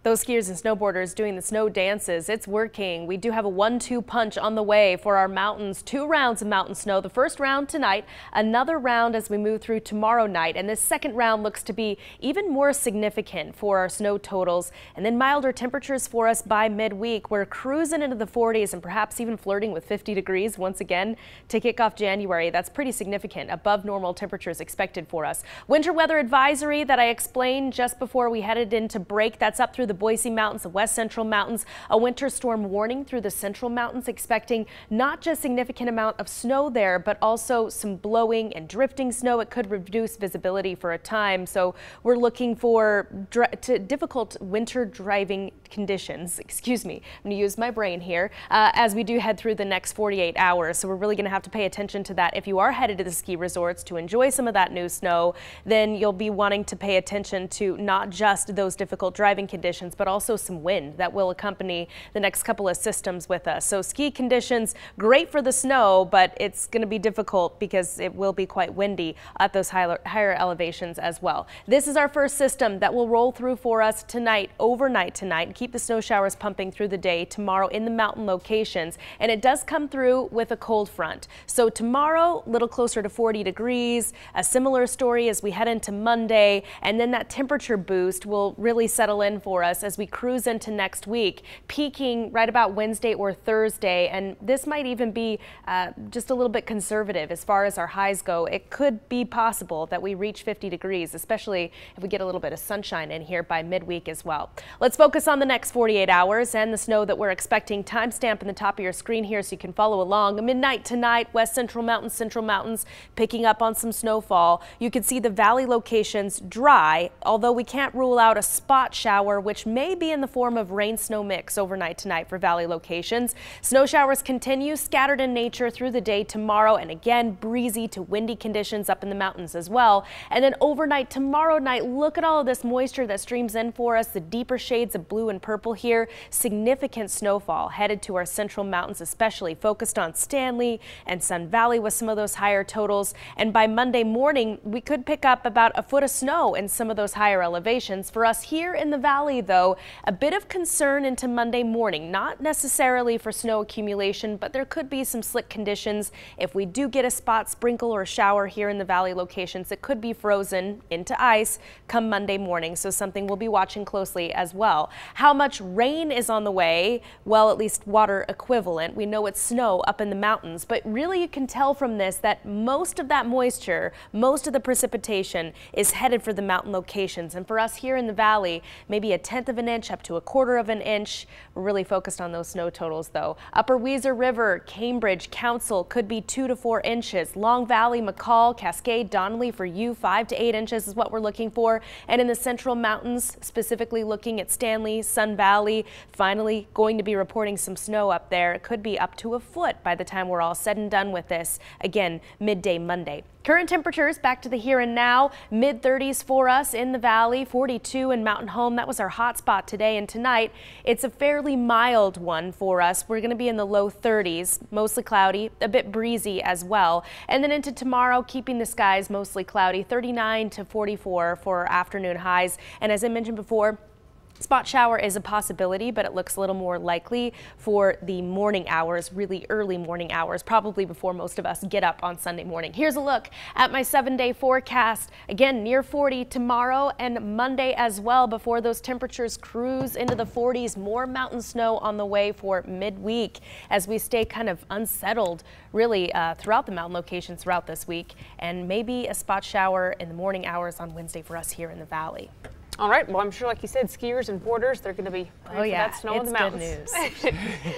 Those skiers and snowboarders doing the snow dances, it's working. We do have a 1-2 punch on the way for our mountains. 2 rounds of mountain snow. The first round tonight, another round as we move through tomorrow night. And this second round looks to be even more significant for our snow totals. And then milder temperatures for us by midweek. We're cruising into the 40s and perhaps even flirting with 50 degrees once again to kick off January. That's pretty significant. Above normal temperatures expected for us. Winter weather advisory that I explained just before we headed into break. That's up through the Boise Mountains, the West Central Mountains, a winter storm warning through the Central Mountains, expecting not just significant amount of snow there, but also some blowing and drifting snow. It could reduce visibility for a time. So we're looking for difficult winter driving conditions. Excuse me. I'm going to use my brain here as we do head through the next 48 hours. So we're really going to have to pay attention to that. If you are headed to the ski resorts to enjoy some of that new snow, then you'll be wanting to pay attention to not just those difficult driving conditions, but also some wind that will accompany the next couple of systems with us. So ski conditions great for the snow, but it's going to be difficult because it will be quite windy at those higher elevations as well. This is our first system that will roll through for us tonight, overnight tonight, and keep the snow showers pumping through the day tomorrow in the mountain locations. And it does come through with a cold front. So tomorrow, a little closer to 40 degrees, a similar story as we head into Monday, and then that temperature boost will really settle in for us as we cruise into next week, peaking right about Wednesday or Thursday. And this might even be just a little bit conservative as far as our highs go. It could be possible that we reach 50 degrees, especially if we get a little bit of sunshine in here by midweek as well. Let's focus on the next 48 hours and the snow that we're expecting. Timestamp in the top of your screen here so you can follow along. Midnight tonight, West Central Mountains, Central Mountains picking up on some snowfall. You can see the valley locations dry, although we can't rule out a spot shower, which may be in the form of rain-snow mix overnight tonight for valley locations. Snow showers continue scattered in nature through the day tomorrow, and again breezy to windy conditions up in the mountains as well. And then overnight tomorrow night, look at all of this moisture that streams in for us, the deeper shades of blue and purple here. Significant snowfall headed to our Central Mountains, especially focused on Stanley and Sun Valley with some of those higher totals. And by Monday morning, we could pick up about a foot of snow in some of those higher elevations. For us here in the valley, though, a bit of concern into Monday morning, not necessarily for snow accumulation, but there could be some slick conditions. If we do get a spot sprinkle or shower here in the valley locations, it could be frozen into ice come Monday morning. So something we'll be watching closely as well. How much rain is on the way? Well, at least water equivalent. We know it's snow up in the mountains, but really you can tell from this that most of that moisture, most of the precipitation is headed for the mountain locations. And for us here in the valley, maybe 1/10 of an inch up to 1/4 of an inch. We're really focused on those snow totals though. Upper Weiser River, Cambridge, Council could be 2 to 4 inches. Long Valley, McCall, Cascade, Donnelly for you 5 to 8 inches is what we're looking for. And in the Central Mountains, specifically looking at Stanley, Sun Valley, finally going to be reporting some snow up there. It could be up to a foot by the time we're all said and done with this. Again, midday Monday. Current temperatures back to the here and now, mid-30s for us in the valley, 42 in Mountain Home. That was our hot spot today, and tonight it's a fairly mild one for us. We're going to be in the low 30s, mostly cloudy, a bit breezy as well. And then into tomorrow, keeping the skies mostly cloudy, 39 to 44 for our afternoon highs. And as I mentioned before, spot shower is a possibility, but it looks a little more likely for the morning hours, really early morning hours, probably before most of us get up on Sunday morning. Here's a look at my 7-day forecast. Again, near 40 tomorrow and Monday as well before those temperatures cruise into the 40s. More mountain snow on the way for midweek as we stay kind of unsettled really throughout the mountain locations throughout this week, and maybe a spot shower in the morning hours on Wednesday for us here in the valley. All right. Well, I'm sure, like you said, skiers and boarders, they're going to be ready for that snow in the mountains. Good news.